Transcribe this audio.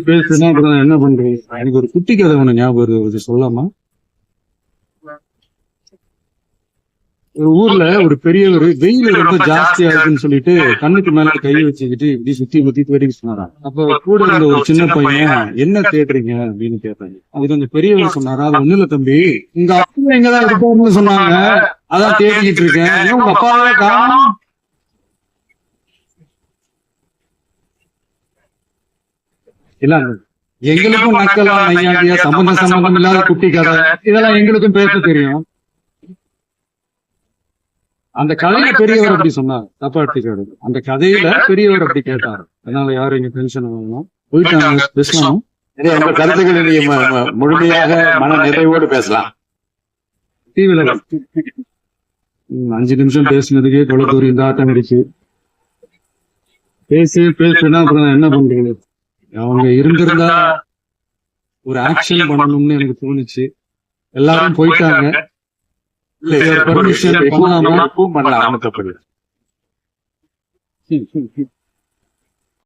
பேசுனா அப்புறம் என்ன பண்றீங்க? எனக்கு ஒரு குட்டி கதை ஒண்ணு ஞாபகம் வருது, சொல்லாமா? ஒரு ஊர்ல ஒரு பெரியவர் வெயில் ரொம்ப ஜாஸ்தியா இருக்குன்னு சொல்லிட்டு கண்ணுக்கு மேல கை வச்சுக்கிட்டு இப்படி சுத்தி முத்தி தேடிட்டு சொன்னாராம். அப்ப கூட இருந்த ஒரு சின்ன பையன், என்ன தேடுறீங்க அப்படின்னு கேட்டாங்க. அதுக்கு அந்த பெரியவர் சொன்னாரா, அது ஒண்ணு இல்ல தம்பி, உங்க அப்பா எங்கதான் இருப்பாருன்னு சொன்னாங்க, அதான் தேடிக்கிட்டு இருக்கேன். ஏன் உங்க அப்பாவே காணோம்? இல்ல, எங்களுக்கும் நக்கலா நையாண்டியா சம்பந்தம் இல்லாத குட்டி கதை இதெல்லாம் எங்களுக்கும் பேச தெரியும். அந்த கதையில பெரியவர் அப்படி சொன்னார், தப்பா எடுத்துக்காரு. அந்த கதையில பெரியவர் அப்படி கேட்டார். அதனால யாரும் இங்க டென்ஷன் ஆகணும். போயிட்டாங்க, பேசலாம். உங்க கருத்துக்களை நீங்க முழுமையாக மன நிறைவோடு பேசலாம். டிவில 5 நிமிஷம் பேசினதுக்கே கொலத்தூரி இந்த ஆட்டம் அடிச்சு பேசுனா அப்புறம் என்ன பண்றது? அவங்க இருந்திருந்தா ஒரு ஆக்ஷன் பண்ணணும்னு எனக்கு தோணுச்சு. எல்லாரும் போயிட்டாங்க. பெர்மிஷன் பண்ணலாமா? பண்ணலாம், தப்பு.